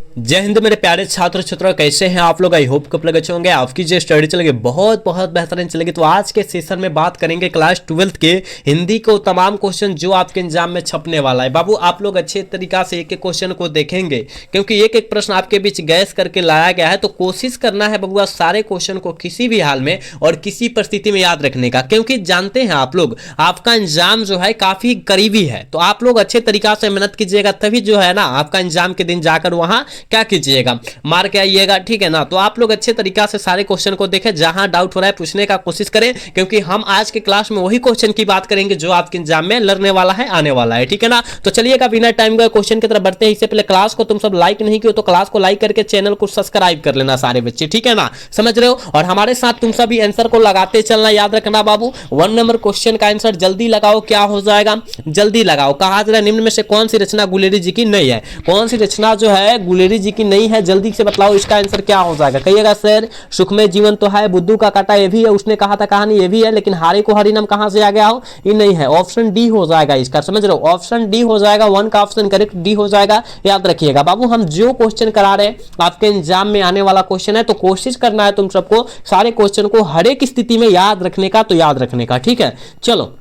जय हिंद मेरे प्यारे छात्र छात्रा, कैसे हैं आप लोग। आई होप कब लगे अच्छे होंगे। आपकी जो स्टडी चलेगी बहुत बहुत बेहतरीन चलेगी। तो आज के सेशन में बात करेंगे क्लास 12th के हिंदी को तमाम क्वेश्चन जो आपके एग्जाम में छपने वाला है। बाबू आप लोग अच्छे तरीका से एक एक क्वेश्चन को देखेंगे, क्योंकि एक एक प्रश्न आपके बीच गैस करके लाया गया है। तो कोशिश करना है बबुआ सारे क्वेश्चन को किसी भी हाल में और किसी परिस्थिति में याद रखने का, क्योंकि जानते हैं आप लोग आपका एग्जाम जो है काफी करीबी है। तो आप लोग अच्छे तरीका से मेहनत कीजिएगा, तभी जो है ना आपका एग्जाम के दिन जाकर वहां क्या कीजिएगा, मार के आइएगा, ठीक है ना। तो आप लोग अच्छे तरीका से सारे क्वेश्चन को देखें, जहां डाउट हो रहा है पूछने का कोशिश करें, क्योंकि हम आज के क्लास में वही क्वेश्चन की बात करेंगे जो आपके एग्जाम में लड़ने वाला है, आने वाला है, ठीक है ना। तो चलिएगा बिना टाइम का क्वेश्चन की तरफ बढ़ते हैं। इससे पहले क्लास को तुम सब लाइक नहीं किया तो क्लास को लाइक करके चैनल को सब्सक्राइब कर लेना सारे बच्चे, ठीक है ना, समझ रहे हो। और हमारे साथ तुम सभी आंसर को लगाते चलना, याद रखना बाबू। 1 नंबर क्वेश्चन का आंसर जल्दी लगाओ, क्या हो जाएगा, जल्दी लगाओ। कहा जरा निम्न में से कौन सी रचना गुलेरी जी की नहीं है, कौन सी रचना जो है गुलेरी जी की नहीं है, जल्दी से बतलाओ इसका आंसर क्या हो जाएगा। कहिएगा सर सुखमय जीवन तो है, बुद्धू का काटा ये भी है, उसने कहा था कहानी ये भी है, लेकिन हारे को हरिनाम कहां से आ गया हो, ये नहीं है। ऑप्शन डी हो जाएगा इसका, समझ रहे हो, ऑप्शन डी हो जाएगा। 1 का ऑप्शन करेक्ट डी हो जाएगा, याद रखिएगा बाबू। हम जो क्वेश्चन करा रहे हैं आपके एग्जाम में आने वाला क्वेश्चन है, तो कोशिश करना है तुम सबको सारे क्वेश्चन को हर एक स्थिति में याद रखने का, तो याद रखने का, ठीक है। चलो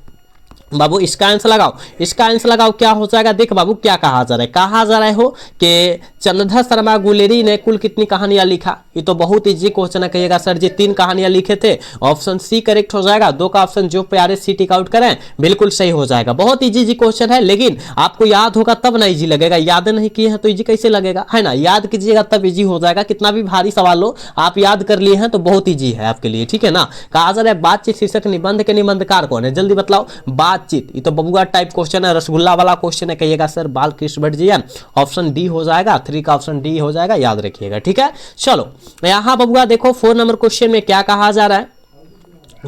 बाबू इसका आंसर लगाओ, इसका आंसर लगाओ, क्या हो जाएगा। देख बाबू क्या कहा जा रहा है, कहा जा रहा हो कि चंद्रधर शर्मा गुलेरी ने कुल कितनी कहानियां लिखा। ये तो बहुत इजी क्वेश्चन है। कहिएगा सर जी 3 कहानियां लिखे थे, ऑप्शन सी करेक्ट हो जाएगा। 2 का ऑप्शन जो प्यारे सी टिक आउट करें बिल्कुल सही हो जाएगा। बहुत इजी क्वेश्चन है, लेकिन आपको याद होगा तब ना इजी लगेगा। याद नहीं किए हैं तो इजी कैसे लगेगा, है ना। याद कीजिएगा तब इजी हो जाएगा। कितना भी भारी सवाल हो आप याद कर लिए हैं तो बहुत इजी है आपके लिए, ठीक है ना। कहा जा रहा है बातचीत शीर्षक निबंध के निबंधकार कौन है, जल्दी बतलाओ। बातचीत, ये तो बबुआ टाइप क्वेश्चन है, रसगुल्ला वाला क्वेश्चन है। कहिएगा सर बालकृष्ण भट्ट जी है, ऑप्शन डी हो जाएगा। 3 का ऑप्शन डी हो जाएगा, याद रखिएगा, ठीक है। चलो यहां बबुआ देखो 4 नंबर क्वेश्चन में क्या कहा जा रहा है।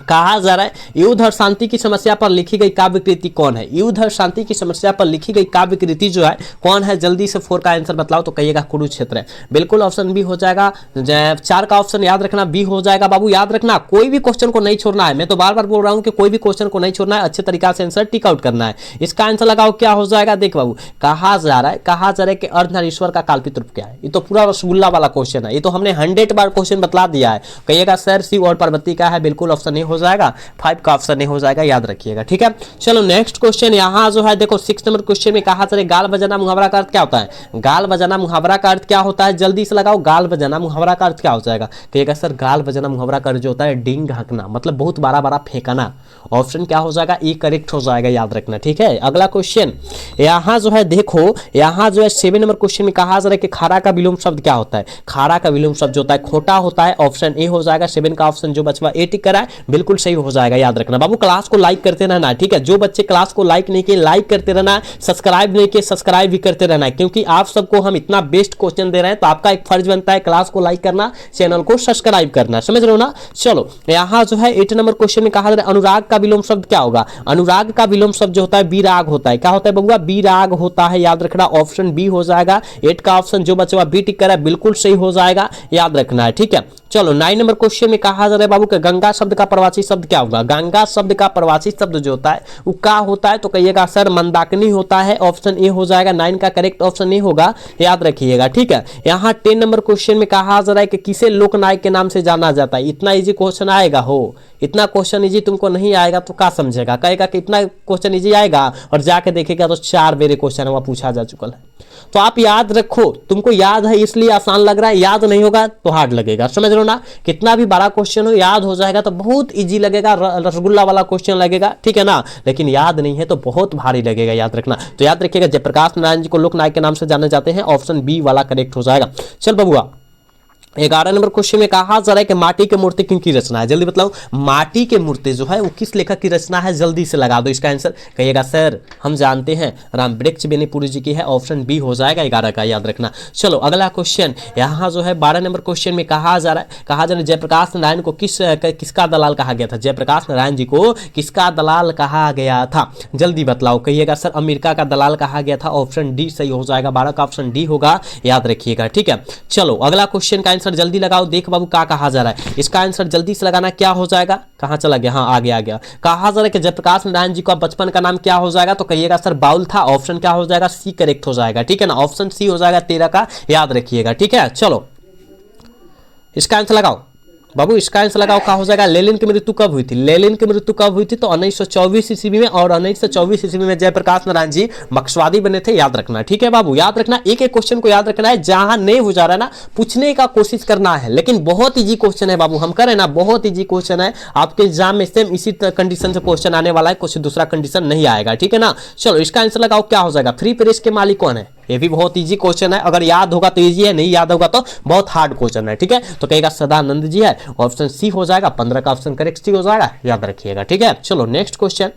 कहा जा रहा है युद्ध और शांति की समस्या पर लिखी गई काव्य कृति कौन है। युद्ध और शांति की समस्या पर लिखी गई काव्य कृति जो है कौन है, जल्दी से 4 का आंसर बतलाओ। तो कहिएगा कुरुक्षेत्र है, बिल्कुल ऑप्शन बी हो जाएगा। 4 का ऑप्शन याद रखना बी हो जाएगा। बाबू याद रखना कोई भी क्वेश्चन को नहीं छोड़ना है, मैं तो बार बार बोल रहा हूं कि कोई भी क्वेश्चन को नहीं छोड़ना है, अच्छे तरीका से आंसर टिक आउट करना है। इसका आंसर लगाओ, क्या हो जाएगा। देख बाबू कहा जा रहा है कि अर्धनारीश्वर का काल्पनिक रूप क्या है। ये तो पूरा रसगुल्ला वाला क्वेश्चन है, ये तो हमने 100 बार क्वेश्चन बतला दिया है। कहिएगा सर शिव और पार्वती का है, बिल्कुल ऑप्शन ए हो जाएगा। 5 का ऑप्शन नहीं हो जाएगा, याद रखिएगा, ठीक है। चलो नेक्स्ट क्वेश्चन यहां जो है देखो 6 नंबर क्वेश्चन में कहा चले गाल बजाना मुहावरा का अर्थ क्या होता है। गाल बजाना मुहावरा का अर्थ क्या होता है, जल्दी से लगाओ। गाल बजाना मुहावरा का अर्थ क्या हो जाएगा। कहिएगा सर गाल बजाना मुहावरा का अर्थ जो होता है डिंग हकना, मतलब बहुत बड़ा बड़ा फेंकना। ऑप्शन क्या हो जाएगा, ई करेक्ट हो जाएगा, याद रखना, ठीक है। अगला क्वेश्चन यहां जो है देखो, यहां जो है 7 नंबर क्वेश्चन में कहा जा रहा है कि खारा का विलोम शब्द क्या होता है। खारा का विलोम शब्द जो होता है खोटा होता है, ऑप्शन ए हो जाएगा। 7 का ऑप्शन जो बचवा ए टिक करा है बिल्कुल सही हो जाएगा, याद रखना बाबू। क्लास को लाइक करते रहना, ठीक है। जो बच्चे क्लास को लाइक नहीं किए लाइक करते रहना, सब्सक्राइब नहीं किए सब्सक्राइब भी करते रहना, क्योंकि आप सबको हम इतना बेस्ट क्वेश्चन दे रहे हैं, तो आपका एक फर्ज बनता है क्लास को लाइक करना, चैनल को सब्सक्राइब करना, समझ रहे हो ना। चलो यहां जो है 8 नंबर क्वेश्चन में कहा जा रहा है अनुराग का विलोम शब्द क्या होगा। अनुराग का विलोम शब्द जो होता है विराग होता है। क्या होता है बबुआ, विराग होता है, याद रखना। ऑप्शन बी हो जाएगा। 8 का ऑप्शन जो बचा बी टिक करा बिल्कुल सही हो जाएगा, याद रखना है, ठीक है। चलो 9 नंबर क्वेश्चन में कहा जा रहा है बाबू कि गंगा शब्द का प्रवाची शब्द क्या होगा। गंगा शब्द का प्रवाची शब्द जो होता है वो क्या होता है, तो कहिएगा सर मंदाकिनी होता है, ऑप्शन ए हो जाएगा। 9 का करेक्ट ऑप्शन ए होगा, याद रखिएगा, ठीक है। यहाँ 10 नंबर क्वेश्चन में कहा जा रहा है कि किसे लोकनायक के नाम से जाना जाता है। इतना इजी क्वेश्चन आएगा हो, इतना क्वेश्चन इजी तुमको नहीं आएगा तो क्या समझेगा। कहेगा कि इतना क्वेश्चन इजी आएगा और जाके देखेगा तो 4 बेरे क्वेश्चन वहां पूछा जा चुका है। तो आप याद रखो, तुमको याद है इसलिए आसान लग रहा है, याद नहीं होगा तो हार्ड लगेगा, समझ लो ना। कितना भी बड़ा क्वेश्चन हो याद हो जाएगा तो बहुत इजी लगेगा, रसगुल्ला वाला क्वेश्चन लगेगा, ठीक है ना। लेकिन याद नहीं है तो बहुत भारी लगेगा, याद रखना। तो याद रखिएगा जयप्रकाश नारायण जी को लोकनायक के नाम से जाने जाते हैं, ऑप्शन बी वाला करेक्ट हो जाएगा। चल बबुआ 11 नंबर क्वेश्चन में कहा जा रहा है कि माटी के मूर्ति किनकी रचना है, जल्दी बताओ। माटी के मूर्ति जो है वो किस लेखक की रचना है, जल्दी से लगा दो इसका आंसर। कहिएगा सर हम जानते हैं राम वृक्ष बेनीपुरी जी की है, ऑप्शन बी हो जाएगा 11 का, याद रखना। चलो अगला क्वेश्चन यहाँ जो है 12 नंबर क्वेश्चन में कहा जा रहा है जयप्रकाश नारायण को किसका दलाल कहा गया था। जयप्रकाश नारायण जी को किसका दलाल कहा गया था, जल्दी बतलाओ। कहिएगा सर अमेरिका का दलाल कहा गया था, ऑप्शन डी सही हो जाएगा। 12 का ऑप्शन डी होगा, याद रखिएगा, ठीक है। चलो अगला क्वेश्चन का आंसर जल्दी लगाओ। देख बाबू क्या कहा जा रहा है, इसका आंसर जल्दी से लगाना। क्या हो जाएगा, कहाँ चला गया, हाँ आ गया। कहा जा रहा है कि जयप्रकाश नारायण जी का बचपन का नाम क्या हो जाएगा, तो कहिएगा सर बाउल था। ऑप्शन क्या हो जाएगा, सी करेक्ट हो जाएगा, ठीक है ना। ऑप्शन सी हो जाएगा 13 का, याद रखिएगा, ठीक है। चलो इसका आंसर लगाओ बाबू, इसका आंसर लगाओ। क्या हो जाएगा, लेनिन की मृत्यु कब हुई थी, लेनिन की मृत्यु कब हुई थी, तो 1924 ईस्वी में। और 1924 ईस्वी में जयप्रकाश नारायण जी मार्क्सवादी बने थे, याद रखना, ठीक है बाबू। याद रखना, एक एक क्वेश्चन को याद रखना है, जहां नहीं हो जा रहा है ना पूछने का कोशिश करना है। लेकिन बहुत इजी क्वेश्चन है बाबू, हम करें ना, बहुत इजी क्वेश्चन है। आपके एग्जाम में सेम इसी कंडीशन से क्वेश्चन आने वाला है, कुछ दूसरा कंडीशन नहीं आएगा, ठीक है ना। चलो इसका आंसर लगाओ, क्या हो जाएगा, फ्री प्रेस के मालिक कौन है। ये भी बहुत इजी क्वेश्चन है, अगर याद होगा तो इजी है, नहीं याद होगा तो बहुत हार्ड क्वेश्चन है, ठीक है। तो कहेगा सदानंद जी है, ऑप्शन सी हो जाएगा। 15 का ऑप्शन करेक्ट सी हो जाएगा, याद रखिएगा, ठीक है। चलो नेक्स्ट क्वेश्चन,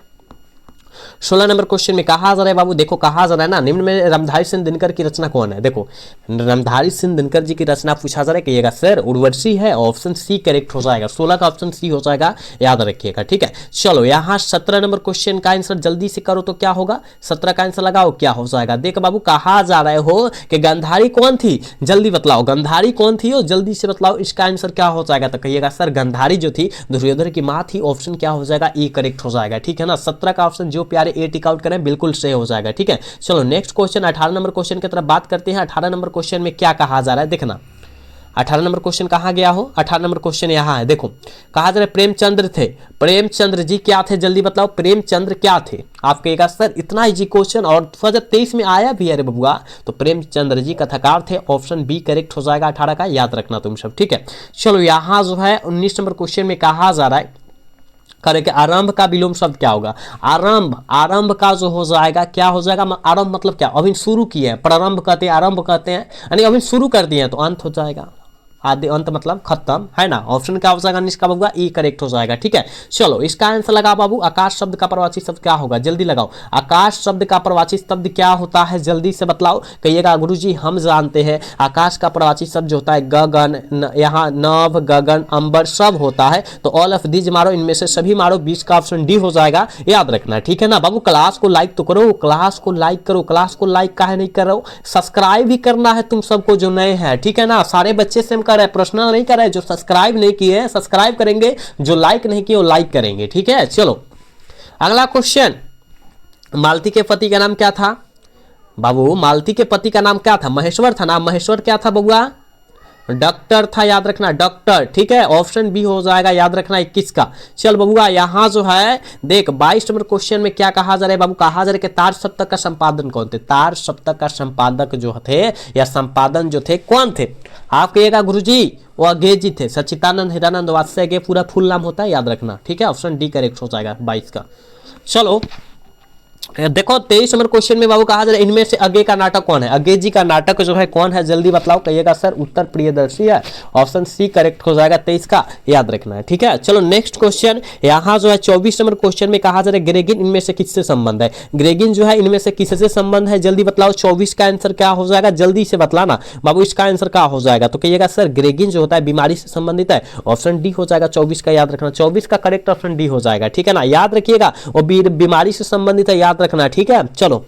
16 नंबर क्वेश्चन में कहा जा रहा है बाबू, देखो कहा जा रहा है ना, निम्न में रामधारी सिंह दिनकर की रचना कौन है। देखो रामधारी सिंह दिनकर जी की रचना पूछा जा रहा है, कहिएगा सर उर्वशी है, ऑप्शन सी करेक्ट हो जाएगा। 16 का ऑप्शन सी हो जाएगा, याद रखिएगा, ठीक है। चलो यहाँ 17 नंबर क्वेश्चन का आंसर जल्दी से करो तो क्या होगा, 17 का आंसर लगाओ, क्या हो जाएगा। देख बाबू कहा जा रहा हो कि गंधारी कौन थी, जल्दी बतलाओ, गंधारी कौन थी, जल्दी से बतलाओ। इसका आंसर क्या हो जाएगा, तो कहिएगा सर गंधारी जो थी दुर्योधन की माँ थी। ऑप्शन क्या हो जाएगा, ई करेक्ट हो जाएगा, ठीक है ना। 17 का ऑप्शन जो प्यारे ए टिक आउट करें बिल्कुल सही हो जाएगा, ठीक है। चलो नेक्स्ट क्वेश्चन 18 नंबर क्वेश्चन की तरफ बात करते हैं। 18 नंबर क्वेश्चन में क्या कहा जा रहा है, देखना 18 नंबर क्वेश्चन कहाँ गया हो, 18 नंबर क्वेश्चन यहाँ है। देखो कहा जा रहा है प्रेमचंद्र थे, प्रेमचंद्र जी क्या थे, जल्दी बताओ प्रेमचंद्र क्या थे। आप कहेगा सर इतना इजी क्वेश्चन और 2023 में आया भी है रे बबुआ, तो प्रेमचंद्र जी कथाकार थे। ऑप्शन बी करेक्ट हो जाएगा 18 का, याद रखना तुम सब, ठीक है। चलो यहाँ जो है 19 नंबर क्वेश्चन में कहा जा रहा है करें कि आरंभ का विलोम शब्द क्या होगा। आरंभ, आरंभ का जो हो जाएगा क्या हो जाएगा, आरंभ मतलब क्या, अभी शुरू किए हैं, प्रारंभ कहते हैं, आरंभ कहते हैं, यानी अभी शुरू कर दिए हैं तो अंत हो जाएगा। आदि अंत मतलब खत्म, है ना। ऑप्शन क्या हो जाएगा, इसका बबुआ ई करेक्ट हो जाएगा, ठीक है। चलो इसका आंसर लगा बाबू, आकाश शब्द का प्रवाची शब्द क्या होगा, जल्दी लगाओ। आकाश शब्द का प्रवाची शब्द क्या होता है, जल्दी से बतलाओ। कहिएगा गुरुजी हम जानते हैं, आकाश का प्रवाची शब्द जो होता है गगन, यहाँ नभ गगन अंबर सब होता है। तो ऑल ऑफ दीज मारो, इनमें से सभी मारो, 20 का ऑप्शन डी हो जाएगा, याद रखना, ठीक है ना बाबू। क्लास को लाइक तो करो, क्लास को लाइक करो, क्लास को लाइक काहे नहीं कर रहे हो, सब्सक्राइब भी करना है तुम सबको जो नए हैं, ठीक है ना। सारे बच्चे सेम कर रहे हैं, प्रश्न नहीं कर रहे, जो सब्सक्राइब नहीं किए हैं सब्सक्राइब करेंगे, जो लाइक नहीं किए वो लाइक करेंगे, ठीक है। चलो अगला क्वेश्चन, मालती के पति का नाम क्या था बाबू, मालती के पति का नाम क्या था, महेश्वर था ना। महेश्वर क्या था बबुआ, डॉक्टर था, याद रखना डॉक्टर, ठीक है। ऑप्शन बी हो जाएगा, याद रखना 21 का। चल बबुआ यहाँ जो है देख 22 नंबर क्वेश्चन में क्या कहा जा रहा है बाबू, कहा जा रहा है कि तार सप्तक का संपादन कौन थे। तार सप्तक का संपादक जो थे या संपादन जो थे कौन थे। आप कहिएगा गुरुजी वो अगे जी थे, सच्चिदानंद हिरानंद वात्सल्य के पूरा फुल नाम होता है, याद रखना, ठीक है। ऑप्शन डी करेक्ट हो जाएगा 22 का। चलो देखो 23 नंबर क्वेश्चन में बाबू कहा जा रहा है इनमें से अगे का नाटक कौन है। अगे जी का नाटक जो है कौन है, जल्दी बतलाओ। कहिएगा सर उत्तर प्रियदर्शी है, ऑप्शन सी करेक्ट हो जाएगा 23 का, याद रखना है, ठीक है। चलो नेक्स्ट क्वेश्चन, यहाँ जो है 24 नंबर क्वेश्चन में कहा जा रहा है ग्रेगिन इनमें से किससे संबंध है। ग्रेगिन जो है इनमें से किससे संबंध है, जल्दी बतलाओ। 24 का आंसर क्या हो जाएगा, जल्दी से बतलाना बाबू, इसका आंसर क्या हो जाएगा। तो कहिएगा सर ग्रेगिन जो होता है बीमारी से संबंधित है, ऑप्शन डी हो जाएगा 24 का, याद रखना। 24 का करेक्ट ऑप्शन डी हो जाएगा, ठीक है ना, याद रखिएगा। वो बीमारी से संबंधित है, याद रखना, ठीक है। चलो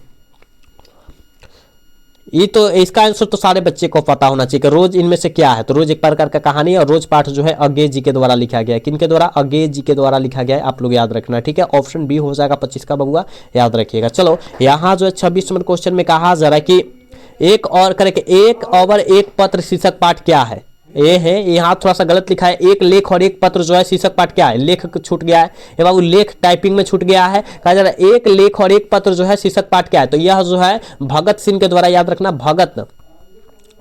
ये तो इसका आंसर तो सारे बच्चे को पता होना चाहिए कि रोज इनमें से क्या है। तो रोज एक प्रकार का कहानी है और रोज पाठ जो है अगे जी के द्वारा लिखा गया है। किनके द्वारा, अगे जी के द्वारा लिखा गया है, आप लोग याद रखना, ठीक है। ऑप्शन बी हो जाएगा 25 का बबुआ, याद रखिएगा। चलो यहाँ जो है 26 नंबर क्वेश्चन में कहा जा रहा है कि एक और करके एक और एक पत्र शीर्षक पाठ क्या है। ये है, यहाँ थोड़ा सा गलत लिखा है, एक लेख और एक पत्र जो है शीर्षक पाठ क्या है, लेख छूट गया है ये बाबू, लेख टाइपिंग में छूट गया है। कहा जा रहा है एक लेख और एक पत्र जो है शीर्षक पाठ क्या है, तो यह जो है भगत सिंह के द्वारा, याद रखना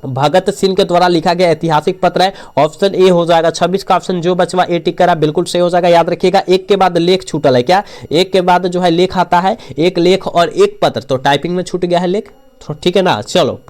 भगत सिंह के द्वारा लिखा गया ऐतिहासिक पत्र है। ऑप्शन ए हो जाएगा। 26 का ऑप्शन जो बचवा ए टिक करा बिल्कुल सही हो जाएगा, याद रखिएगा। एक के बाद लेख छूटल है क्या, एक के बाद जो है लेख आता है, एक लेख और एक पत्र, तो टाइपिंग में छूट गया है लेख, ठीक है ना। चलो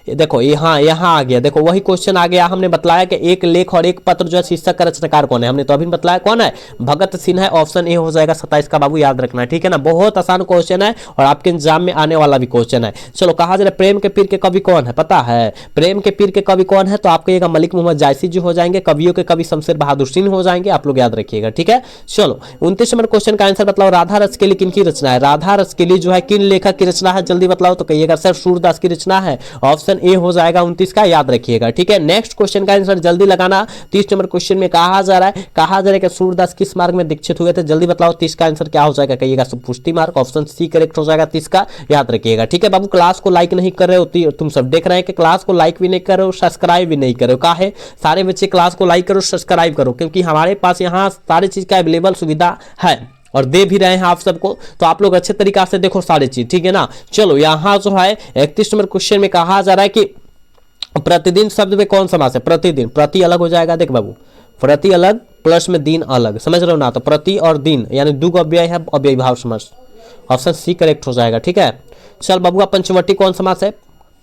देखो यहाँ आ गया, देखो वही क्वेश्चन आ गया। हमने बतलाया कि एक लेख और एक पत्र जो है शीर्षक का रचनाकार कौन है, हमने तो अभी बतलाया कौन है, भगत सिंह है। ऑप्शन ए हो जाएगा 27 का बाबू, याद रखना, ठीक है ना। बहुत आसान क्वेश्चन है और आपके एग्जाम में आने वाला भी क्वेश्चन है। चलो कहा जा रहा है प्रेम के पीर के कवि कौन है, पता है प्रेम के पीर के कवि कौन है, तो आप कहिएगा मलिक मोहम्मद जायसी जी हो जाएंगे। कवियों के कवि शमशेर बहादुर सिंह हो जाएंगे, आप लोग याद रखिएगा, ठीक है। चलो 29 नंबर क्वेश्चन का आंसर बताओ। राधा रस के लिए किन की रचना है, राधा रस के लिए जो है किन लेखक की रचना है, जल्दी बतलाओ। तो कहिएगा सर सूरदास की रचना है, ऑप्शन ऑप्शन ए हो जाएगा 29 का, याद रखिएगा। ठीक है, नेक्स्ट क्वेश्चन का आंसर जल्दी लगाना। 30 नंबर क्वेश्चन में कहा जा रहा है कि सूरदास किस मार्ग में दीक्षित हुए थे, जल्दी बताओ। 30 का आंसर क्या हो जाएगा, कहिएगा पुष्टि मार्ग, ऑप्शन सी करेक्ट हो जाएगा 30 का, याद रखिएगा। ठीक है बाबू, क्लास को लाइक नहीं कर रहे हो, तुम सब देख रहे हैं कि क्लास को लाइक भी नहीं कर रहे हो, सब्सक्राइब भी नहीं कर रहे हो। कहा है सारे बच्चे क्लास को लाइक करो, सब्सक्राइब करो, क्योंकि हमारे पास यहाँ सारी चीज का अवेलेबल सुविधा है और दे भी रहे हैं आप सबको, तो आप लोग अच्छे तरीका से देखो सारी चीज। ठीक है ना, चलो यहाँ जो है 31 नंबर क्वेश्चन में कहा जा रहा है कि प्रतिदिन शब्द में कौन समास है। प्रतिदिन, प्रति अलग हो जाएगा, देख बाबू, प्रति अलग प्लस में दिन अलग, समझ रहे हो ना, तो प्रति और दिन यानी दो अव्यय है, अव्ययी भाव समास, ऑप्शन सी करेक्ट हो जाएगा। ठीक है, चल बबुआ पंचवटी कौन समास है,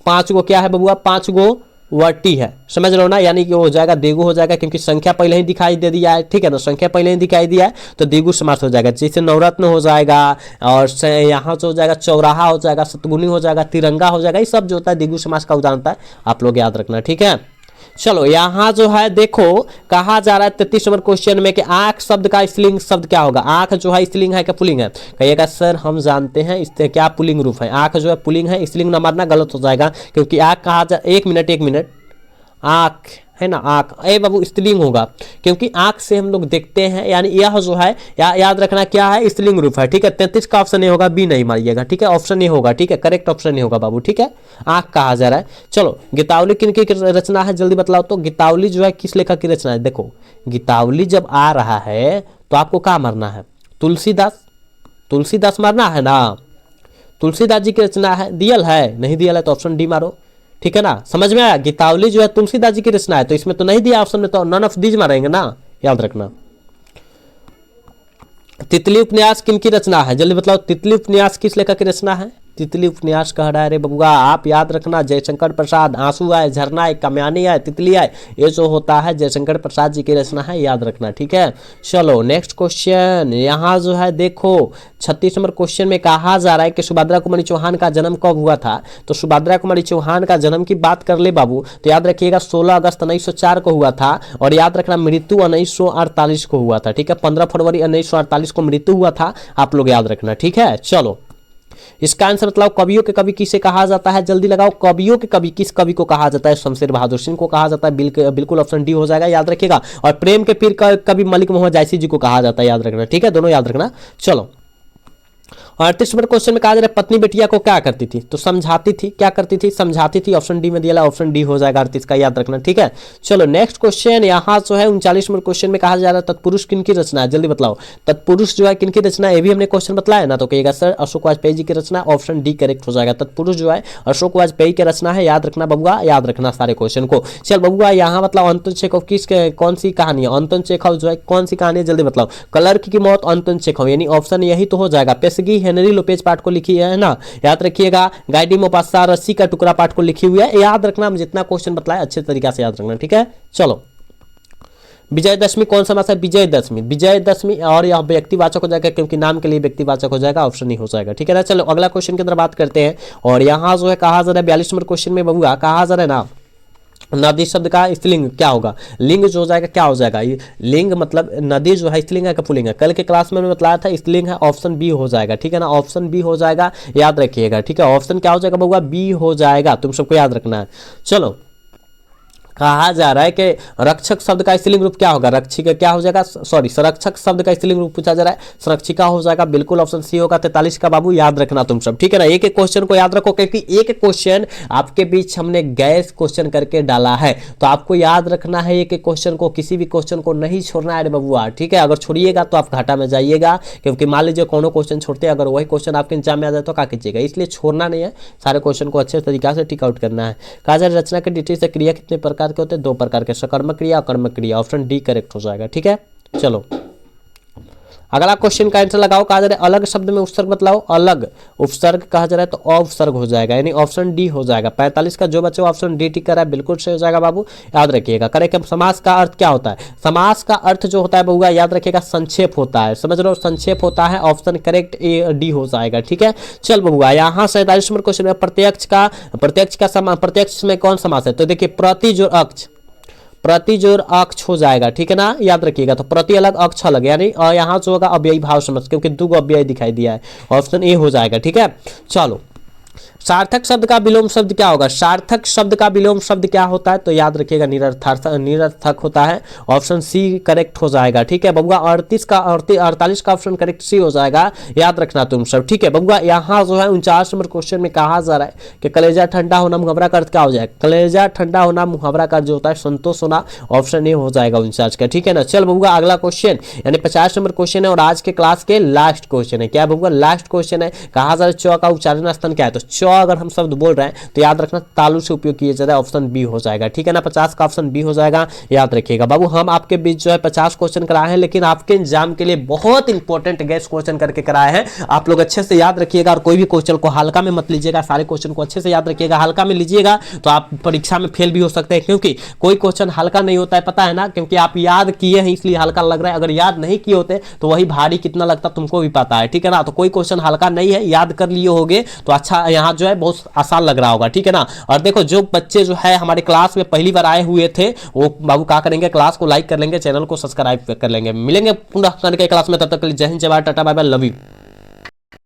5 गो क्या है बबुआ, 5 गो वटी है, समझ रहे हो ना, यानी कि वो हो जाएगा द्विगु हो जाएगा, क्योंकि संख्या पहले ही दिखाई दे दिया है। ठीक है ना, संख्या पहले ही दिखाई दिया है तो द्विगु समास हो जाएगा। जैसे नवरत्न हो जाएगा और यहाँ से हो जाएगा चौराहा हो जाएगा, सतगुनी हो जाएगा, तिरंगा हो जाएगा, ये सब जो होता है द्विगु समास का उदाहरण है, आप लोग याद रखना। ठीक है, चलो यहाँ जो है देखो कहा जा रहा है 33 नंबर क्वेश्चन में कि आंख शब्द का स्त्रीलिंग शब्द क्या होगा। आंख जो है स्त्रीलिंग है क्या पुल्लिंग है, कहिएगा सर हम जानते हैं इससे क्या पुल्लिंग रूप है। आंख जो है पुल्लिंग है, स्त्रीलिंग न मारना गलत हो जाएगा, क्योंकि आंख कहा जा, एक मिनट आंख है ना, आंख ए बाबू स्त्रीलिंग होगा, क्योंकि आंख से हम लोग देखते हैं, यानी यह जो है याद रखना क्या है, स्त्रीलिंग रूप है। ठीक है, 33 का ऑप्शन ए होगा, बी नहीं मारिएगा। ठीक है, ऑप्शन ए होगा। ठीक है, करेक्ट ऑप्शन ए होगा बाबू। ठीक है, आंख कहा जा रहा है। चलो गीतावली किन की रचना है, जल्दी बतलाओ तो। गीतावली जो है किस लेखक की रचना है, देखो गीतावली जब आ रहा है तो आपको क्या मारना है, तुलसीदास मारना है ना, तुलसीदास जी की रचना है, दियल है, नहीं दियल है तो ऑप्शन डी मारो। ठीक है ना, समझ में आया, गीतावली जो है तुलसीदास जी की रचना है, तो इसमें तो नहीं दिया ऑप्शन में, तो नन ऑफ दीज मारेंगे ना, याद रखना। तितली उपन्यास किन की रचना है, जल्दी बताओ, तितली उपन्यास किस लेखक की रचना है। तितली उपन्यास कह रहा है रे बबुआ, आप याद रखना, जयशंकर प्रसाद, आंसू आए, झरना आए, कामयानी आए, तितली आए, ये जो होता है जयशंकर प्रसाद जी की रचना है, याद रखना। ठीक है, चलो नेक्स्ट क्वेश्चन यहाँ जो है देखो 36 नंबर क्वेश्चन में कहा जा रहा है कि सुभद्रा कुमारी चौहान का जन्म कब हुआ था। तो सुभद्रा कुमारी चौहान का जन्म की बात कर ले बाबू, तो याद रखिएगा 16 अगस्त 1904 को हुआ था, और याद रखना मृत्यु 1948 को हुआ था। ठीक है, 15 फरवरी 1948 को मृत्यु हुआ था, आप लोग याद रखना। ठीक है, चलो इसका आंसर बताओ, कवियों के कवि किसे कहा जाता है, जल्दी लगाओ। कवियों के कवि किस कवि को कहा जाता है, शमशेर बहादुर सिंह को कहा जाता है, बिल्कुल ऑप्शन डी हो जाएगा, याद रखिएगा। और प्रेम के पीर कवि मलिक मोहम्मद जायसी जी को कहा जाता है, याद रखना। ठीक है, दोनों याद रखना। चलो 38 नंबर क्वेश्चन में कहा जा रहा है पत्नी बेटिया को क्या करती थी, तो समझाती थी, क्या करती थी, समझाती थी, ऑप्शन डी में दिया, ऑप्शन डी हो जाएगा 38 का, याद रखना। ठीक है, चलो नेक्स्ट क्वेश्चन यहाँ जो है 39 नंबर क्वेश्चन में कहा जा रहा है तत्पुरुष किन की रचना है, जल्दी बताओ। तत्पुरुष जो है किन की रचना है, ये भी हमने क्वेश्चन बताया ना, तो कहिएगा सर अशोक वाजपेयी जी की रचना, ऑप्शन डी करेक्ट हो जाएगा। तत्पुरुष जो है अशोक वाजपेयी की रचना है, याद रखना बबुआ, याद रखना सारे क्वेश्चन को। चल बबुआ यहाँ मतलब अंतोन चेखव किस कौन सी कहानी है, अंतोन चेखव जो है कौन सी कहानी है, जल्दी बताओ। क्लर्क की मौत अंतोन चेखव, यानी ऑप्शन यही तो हो जाएगा। पेशगी हेनरी लोपेज पाठ को लिखी है ना, याद रखिएगा। गाइडी मोपासा रस्सी का टुकड़ा पाठ को लिखी हुई है, याद रखना, हम जितना क्वेश्चन बताया अच्छे तरीके से याद रखना। ठीक है, चलो विजयदशमी कौन सा मास है, विजयदशमी, और यह व्यक्तिवाचक हो जाएगा, क्योंकि नाम के लिए व्यक्तिवाचक हो जाएगा, ऑप्शन ही हो जाएगा। ठीक है ना, चलो अगला क्वेश्चन की तरफ बात करते हैं। और यहाँ जो है कहा जा रहा है 42 नंबर क्वेश्चन में बबुआ कहा जा रहा है ना, नदी शब्द का स्त्रीलिंग क्या होगा, लिंग जो हो जाएगा क्या हो जाएगा, लिंग मतलब नदी जो है स्त्रीलिंग है कि पुल्लिंग है, कल के क्लास में बताया था स्त्रीलिंग है, ऑप्शन बी हो जाएगा। ठीक है ना, ऑप्शन बी हो जाएगा, याद रखिएगा। ठीक है, ऑप्शन क्या हो जाएगा बबुआ, बी हो जाएगा, तुम सबको याद रखना है। चलो कहा जा रहा है कि रक्षक शब्द का स्त्रीलिंग रूप क्या होगा, रक्षिका क्या हो जाएगा, सॉरी संरक्षक शब्द का स्त्रीलिंग रूप पूछा जा रहा है, संरक्षिका हो जाएगा, बिल्कुल ऑप्शन सी होगा 43 का बाबू, याद रखना तुम सब। ठीक है ना, एक एक क्वेश्चन को याद रखो, क्योंकि एक एक क्वेश्चन आपके बीच हमने गैस क्वेश्चन करके डाला है, तो आपको याद रखना है एक एक क्वेश्चन को, किसी भी क्वेश्चन को नहीं छोड़ना है बबुआ। ठीक है, अगर छोड़िएगा तो आप घाटा में जाइएगा, क्योंकि मान लीजिए कोनो क्वेश्चन छोड़ते हैं, अगर वही क्वेश्चन आपके एग्जाम में आ जाए तो क्या कीजिएगा, इसलिए छोड़ना नहीं है, सारे क्वेश्चन को अच्छे तरीके से टिक आउट करना है। कहा जा रहा है रचना के डिटेल से क्रिया कितने प्रकार के होते हैं, 2 प्रकार के, सकर्मक क्रिया, अकर्मक क्रिया, ऑप्शन डी करेक्ट हो जाएगा। ठीक है, चलो अगला क्वेश्चन का आंसर लगाओ। कहा जा रहा है अलग शब्द में उपसर्ग बतलाओ, अलग उपसर्ग कहा जा रहा है तो उपसर्ग हो जाएगा, यानी ऑप्शन डी हो जाएगा। 45 का जो बच्चे ऑप्शन डी टिक कर रहा है बिल्कुल सही हो जाएगा बाबू, याद रखिएगा। करेक्ट। समास का अर्थ क्या होता है, समास का अर्थ जो होता है बबुआ याद रखिएगा संक्षेप होता है, समझ लो संक्षेप होता है, ऑप्शन करेक्ट ए डी हो जाएगा। ठीक है, चल बबुआ यहाँ 47 नंबर क्वेश्चन में प्रत्यक्ष में कौन समास है, तो देखिए प्रतिजोर अक्ष हो जाएगा। ठीक है ना, याद रखिएगा। तो प्रति अलग अक्ष अलग, यानी यहाँ जो होगा अव्ययी भाव समझ, क्योंकि 2 अव्यय दिखाई दिया है, ऑप्शन ए हो जाएगा। ठीक है, चलो सार्थक शब्द का विलोम शब्द क्या होगा? सार्थक शब्द का विलोम शब्द क्या होता है? तो याद रखिएगा निरर्थक होता है। ऑप्शन सी करेक्ट हो जाएगा। ठीक है बबुआ, 48 का ऑप्शन करेक्ट सी हो जाएगा, याद रखना तुम सब। ठीक है बबुआ, यहाँ जो है 49 नंबर क्वेश्चन में कहा जा रहा है कि कलेजा ठंडा होना मुहावरा का अर्थ क्या हो जाएगा? कलेजा ठंडा होना मुहावरा का अर्थ जो होता है संतोष होना, ऑप्शन ए हो जाएगा 49 का। ठीक है ना। चल बबुआ, अगला क्वेश्चन यानी 50 नंबर क्वेश्चन है और आज के क्लास के लास्ट क्वेश्चन है। क्या बबुआ? लास्ट क्वेश्चन है। कहा जा रहा है च का उच्चारण स्थान क्या है? तो च अगर हम शब्द बोल रहे हैं तो याद रखना तालु से उपयोग किया जाता है, ऑप्शन बी हो जाएगा। ठीक है ना, 50 का ऑप्शन बी हो जाएगा, याद रखिएगा बाबू। हम आपके बीच जो है 50 क्वेश्चन कराए हैं, लेकिन आपके एग्जाम के लिए बहुत इंपॉर्टेंट गेस्ट क्वेश्चन करके कराए हैं। आप लोग अच्छे से याद रखिएगा और कोई भी क्वेश्चन को हल्का में मत लीजिएगा, सारे क्वेश्चन को अच्छे से याद रखिएगा। हल्का में लीजिएगा तो आप परीक्षा में फेल भी हो सकते हैं, क्योंकि कोई क्वेश्चन हल्का नहीं होता है, पता है ना, क्योंकि आप याद किए हैं इसलिए हल्का लग रहा है। अगर याद नहीं किए होते तो वही भारी कितना लगता तुमको भी पता है। ठीक है ना, तो कोई क्वेश्चन हल्का नहीं है, याद कर लिए होगे तो अच्छा, यहाँ जो है बहुत आसान लग रहा होगा। ठीक है ना। और देखो, जो बच्चे जो है हमारे क्लास में पहली बार आए हुए थे वो बाबू क्या करेंगे, क्लास को लाइक कर लेंगे, चैनल को सब्सक्राइब कर लेंगे। मिलेंगे पुनः क्लास में, तब तक के लिए जय हिंद, जय Bharat, tata, bye bye, love you.